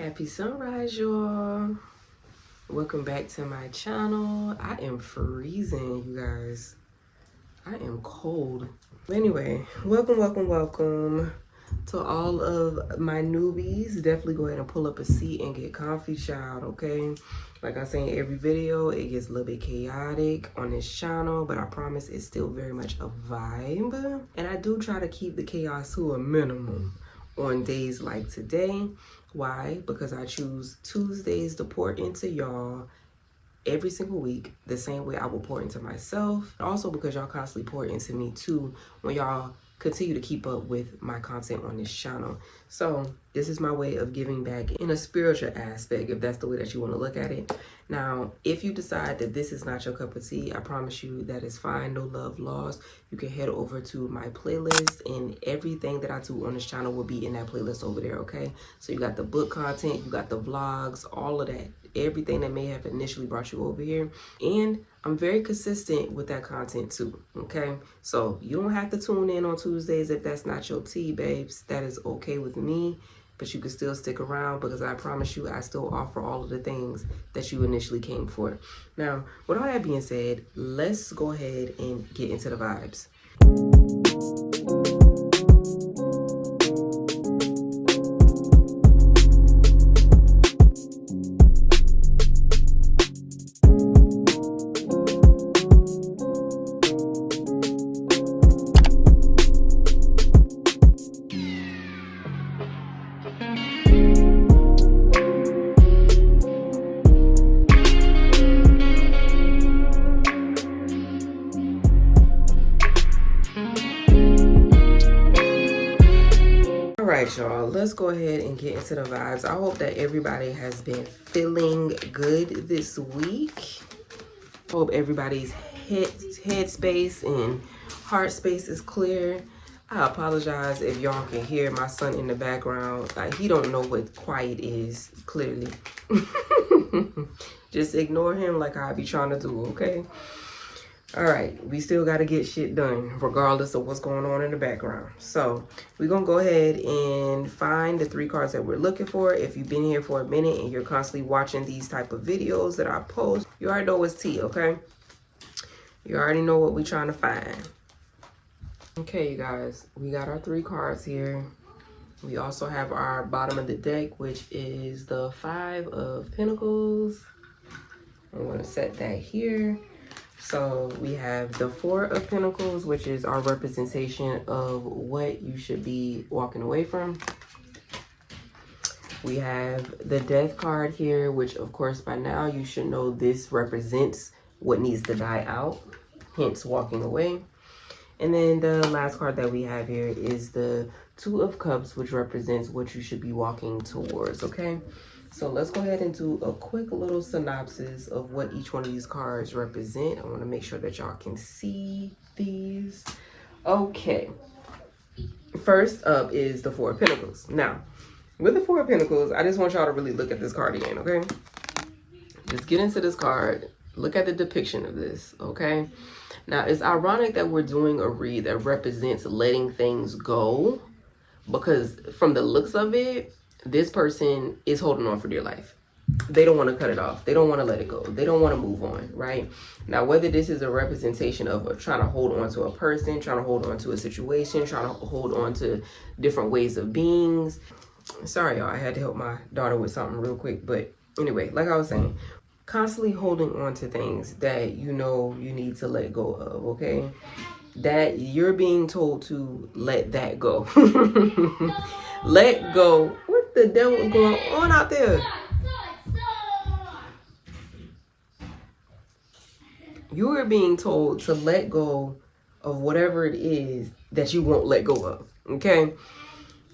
Happy sunrise, y'all. Welcome back to my channel. I am freezing, you guys. I am cold. Anyway, welcome to all of my newbies. Definitely go ahead and pull up a seat and get comfy, child, okay? Like I say in every video, it gets a little bit chaotic on this channel, but I promise it's still very much a vibe. And I do try to keep the chaos to a minimum on days like today. Why? Because I choose Tuesdays to pour into y'all every single week, the same way I will pour into myself. Also because y'all constantly pour into me too when y'all continue to keep up with my content on this channel. So this is my way of giving back in a spiritual aspect, if that's the way that you want to look at it. Now, if you decide that this is not your cup of tea, I promise you that is fine. No love lost. You can head over to my playlist, and everything that I do on this channel will be in that playlist over there, okay? So you got the book content, you got the vlogs, all of that. Everything that may have initially brought you over here. And I'm very consistent with that content too, okay? So you don't have to tune in on Tuesdays if that's not your tea, babes. That is okay with me, but you can still stick around because I promise you I still offer all of the things that you initially came for. Now, with all that being said, let's go ahead and get into the vibes. Y'all, let's go ahead and get into the vibes. I hope that everybody has been feeling good this week. Hope everybody's head space and heart space is clear. I apologize if y'all can hear my son in the background. He don't know what quiet is, clearly. Just ignore him like I be trying to do, okay? All right, we still got to get shit done regardless of what's going on in the background. So we're going to go ahead and find the 3 cards that we're looking for. If you've been here for a minute and you're constantly watching these type of videos that I post, you already know it's tea, okay? You already know what we're trying to find. Okay, you guys, we got our 3 cards here. We also have our bottom of the deck, which is the 5 of Pentacles. I'm going to set that here. So we have the 4 of Pentacles, which is our representation of what you should be walking away from. We have the Death card here, which of course by now you should know this represents what needs to die out, hence walking away. And then the last card that we have here is the 2 of Cups, which represents what you should be walking towards, okay? So let's go ahead and do a quick little synopsis of what each one of these cards represent. I want to make sure that y'all can see these. Okay. First up is the 4 of Pentacles. Now, with the 4 of Pentacles, I just want y'all to really look at this card again, okay? Just get into this card. Look at the depiction of this, okay? Now, it's ironic that we're doing a read that represents letting things go, because from the looks of it, this person is holding on for dear life. They don't want to cut it off. They don't want to let it go. They don't want to move on, right? Now, whether this is a representation of trying to hold on to a person, trying to hold on to a situation, trying to hold on to different ways of beings. Sorry, y'all. I had to help my daughter with something real quick. But anyway, like I was saying, constantly holding on to things that you know you need to let go of, okay? That you're being told to let that go. Let go. What the devil is going on out there? You are being told to let go of whatever it is that you won't let go of, okay?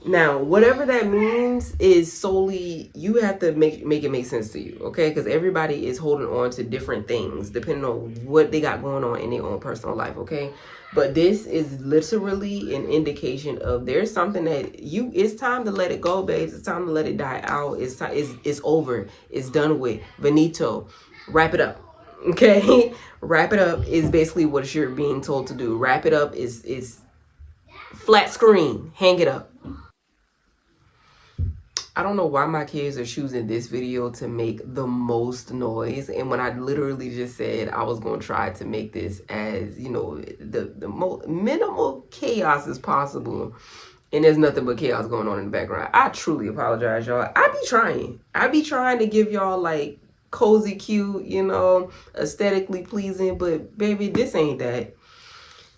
Now, whatever that means is solely, you have to make it make sense to you, okay? Because everybody is holding on to different things depending on what they got going on in their own personal life, okay? But this is literally an indication of there's something that it's time to let it go, babes. It's time to let it die out. It's over. It's done with. Benito, wrap it up, okay? Wrap it up is basically what you're being told to do. Wrap it up is flat screen. Hang it up. I don't know why my kids are choosing this video to make the most noise. And when I literally just said I was going to try to make this as, you know, the most minimal chaos as possible. And there's nothing but chaos going on in the background. I truly apologize, y'all. I be trying to give y'all like cozy, cute, you know, aesthetically pleasing. But baby, this ain't that.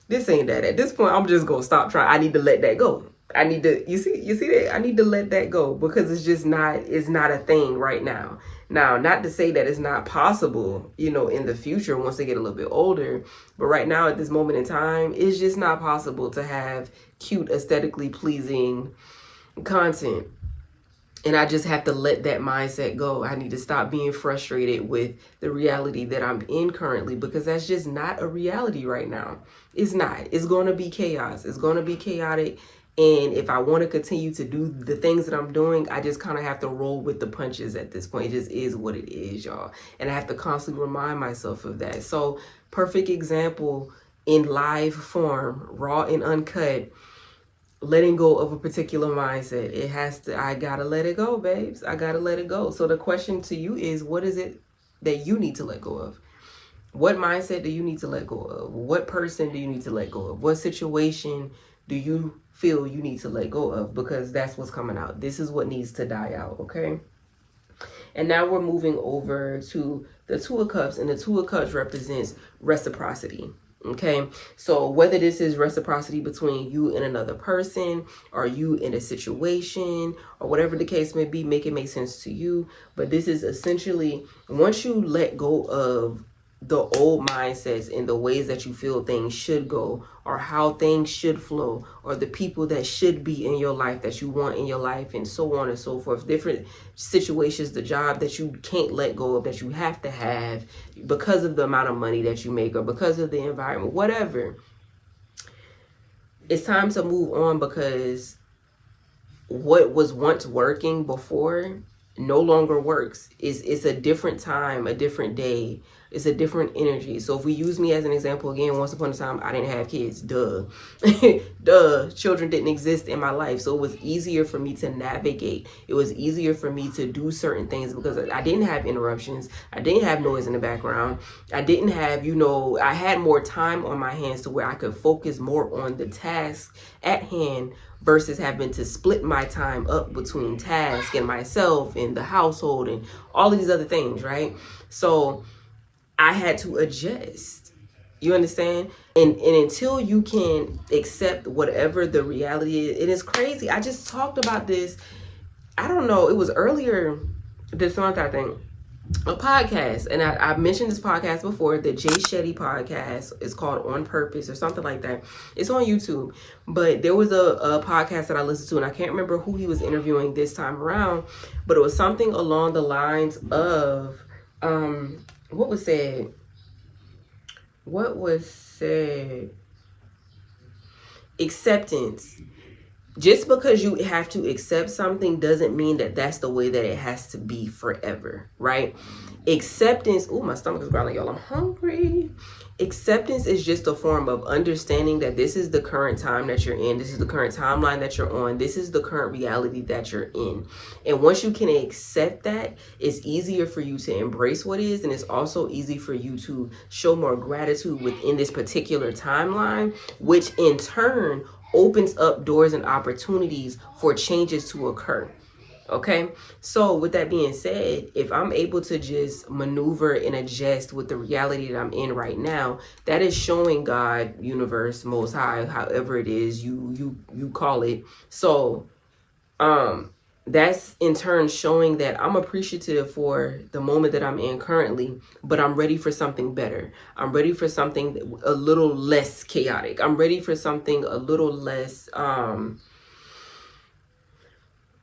This ain't that. At this point, I'm just going to stop trying. I need to let that go. I need to, you see that? I need to let that go because it's not a thing right now. Now, not to say that it's not possible, you know, in the future once they get a little bit older, but right now at this moment in time, it's just not possible to have cute, aesthetically pleasing content. And I just have to let that mindset go. I need to stop being frustrated with the reality that I'm in currently because that's just not a reality right now. It's not. It's going to be chaos. It's going to be chaotic. And if I want to continue to do the things that I'm doing, I just kind of have to roll with the punches at this point. It just is what it is, y'all. And I have to constantly remind myself of that. So, perfect example in live form, raw and uncut, letting go of a particular mindset. I gotta let it go, babes. I gotta let it go. So the question to you is, what is it that you need to let go of? What mindset do you need to let go of? What person do you need to let go of? What situation do you feel you need to let go of? Because that's what's coming out. This is what needs to die out, okay? And now we're moving over to the Two of Cups, and the Two of Cups represents reciprocity. Okay, so whether this is reciprocity between you and another person, or you in a situation, or whatever the case may be, make it make sense to you. But this is essentially, once you let go of the old mindsets and the ways that you feel things should go, or how things should flow, or the people that should be in your life that you want in your life, and so on and so forth, different situations, the job that you can't let go of, that you have to have because of the amount of money that you make, or because of the environment, whatever. It's time to move on, because what was once working before no longer works. It's a different time, a different day. It's a different energy. So if we use me as an example again, once upon a time, I didn't have kids. Duh. Duh. Children didn't exist in my life. So it was easier for me to navigate. It was easier for me to do certain things because I didn't have interruptions. I didn't have noise in the background. I didn't have, I had more time on my hands to where I could focus more on the task at hand versus having to split my time up between task and myself and the household and all of these other things, right? So I had to adjust. You understand? And until you can accept whatever the reality is, it is crazy. I just talked about this. I don't know. It was earlier this month, I think. A podcast, and I mentioned this podcast before, the Jay Shetty podcast. It's called On Purpose or something like that. It's on YouTube, but there was a podcast that I listened to, and I can't remember who he was interviewing this time around, but it was something along the lines of what was said? Acceptance. Just because you have to accept something doesn't mean that that's the way that it has to be forever, right? Acceptance, my stomach is growling, y'all. I'm hungry. Acceptance is just a form of understanding that this is the current time that you're in. This is the current timeline that you're on. This is the current reality that you're in. And once you can accept that, it's easier for you to embrace what is. And it's also easy for you to show more gratitude within this particular timeline, which in turn opens up doors and opportunities for changes to occur. Okay, so with that being said, if I'm able to just maneuver and adjust with the reality that I'm in right now, that is showing God, universe, most high, however it is you call it. So that's in turn showing that I'm appreciative for the moment that I'm in currently, but I'm ready for something better. I'm ready for something a little less chaotic. I'm ready for something a little less,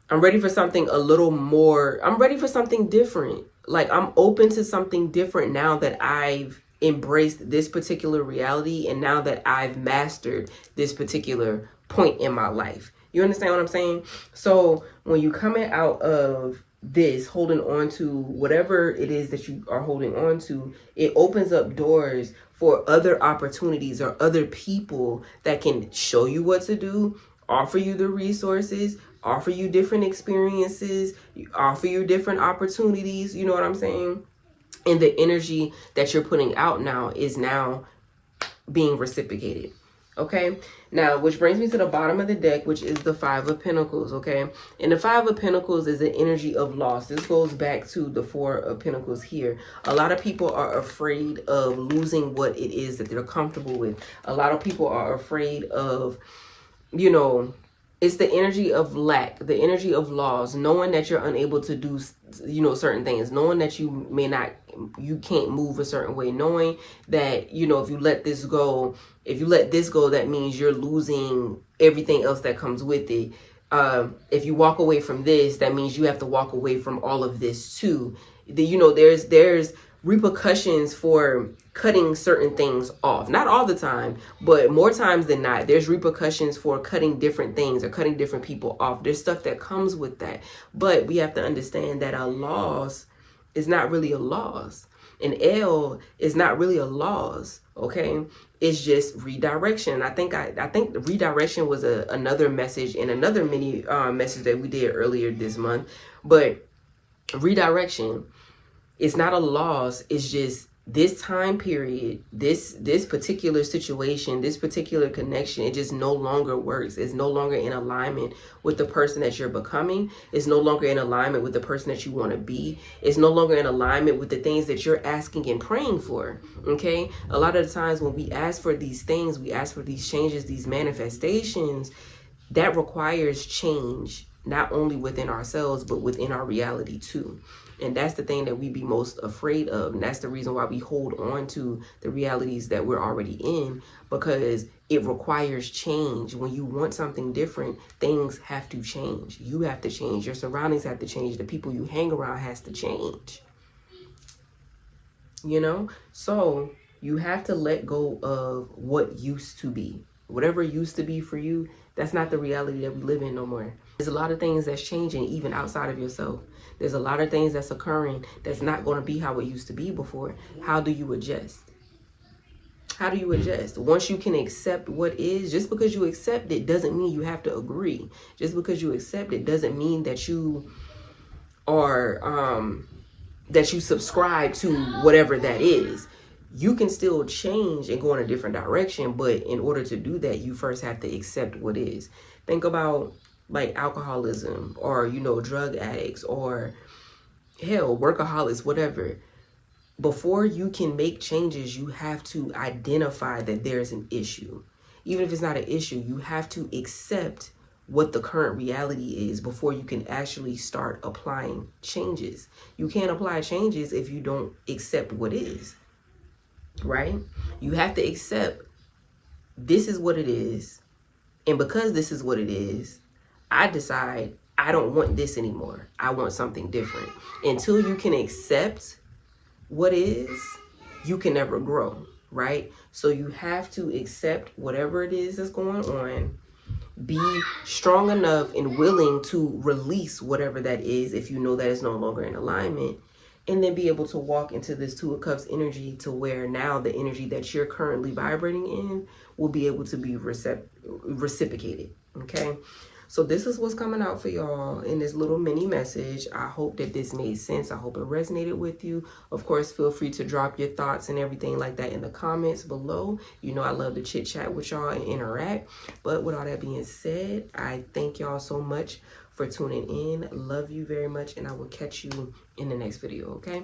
I'm ready for something a little more, I'm ready for something different. Like, I'm open to something different now that I've embraced this particular reality, and now that I've mastered this particular point in my life. You understand what I'm saying? So when you coming out of this, holding on to whatever it is that you are holding on to, it opens up doors for other opportunities or other people that can show you what to do, offer you the resources, offer you different experiences, offer you different opportunities. You know what I'm saying? And the energy that you're putting out now is now being reciprocated. Okay, now which brings me to the bottom of the deck, which is the Five of Pentacles. Okay, and the Five of Pentacles is an energy of loss. This goes back to the Four of Pentacles here. A lot of people are afraid of losing what it is that they're comfortable with. A lot of people are afraid of, you know, it's the energy of lack, the energy of loss, knowing that you're unable to do, you know, certain things, knowing that you can't move a certain way, knowing that, you know, if you let this go, that means you're losing everything else that comes with it. If you walk away from this, that means you have to walk away from all of this too. You know, there's repercussions for cutting certain things off. Not all the time, but more times than not, there's repercussions for cutting different things or cutting different people off. There's stuff that comes with that. But we have to understand that a loss is not really a loss. An L is not really a loss, okay? It's just redirection. I think redirection was another message in another mini message that we did earlier this month. But redirection, it's not a loss. It's just this time period, this particular situation, this particular connection, it just no longer works. It's no longer in alignment with the person that you're becoming. It's no longer in alignment with the person that you want to be. It's no longer in alignment with the things that you're asking and praying for. Okay? A lot of the times when we ask for these things, we ask for these changes, these manifestations, that requires change, not only within ourselves, but within our reality too. And that's the thing that we be most afraid of. And that's the reason why we hold on to the realities that we're already in, because it requires change. When you want something different, things have to change. You have to change. Your surroundings have to change. The people you hang around has to change. You know? So you have to let go of what used to be. Whatever used to be for you, that's not the reality that we live in no more. There's a lot of things that's changing even outside of yourself. There's a lot of things that's occurring that's not going to be how it used to be before. How do you adjust? How do you adjust? Once you can accept what is, just because you accept it doesn't mean you have to agree. Just because you accept it doesn't mean that you are, that you subscribe to whatever that is. You can still change and go in a different direction, but in order to do that, you first have to accept what is. Think about like alcoholism, or, you know, drug addicts, or hell, workaholics, whatever. Before you can make changes, you have to identify that there's an issue. Even if it's not an issue, you have to accept what the current reality is before you can actually start applying changes. You can't apply changes if you don't accept what is, right? You have to accept this is what it is. And because this is what it is, I decide I don't want this anymore. I want something different. Until you can accept what is, you can never grow, right? So you have to accept whatever it is that's going on. Be strong enough and willing to release whatever that is if you know that it's no longer in alignment. And then be able to walk into this Two of Cups energy, to where now the energy that you're currently vibrating in will be able to be reciprocated, okay? So this is what's coming out for y'all in this little mini message. I hope that this made sense. I hope it resonated with you. Of course, feel free to drop your thoughts and everything like that in the comments below. You know I love to chit chat with y'all and interact. But with all that being said, I thank y'all so much for tuning in. Love you very much, and I will catch you in the next video, okay?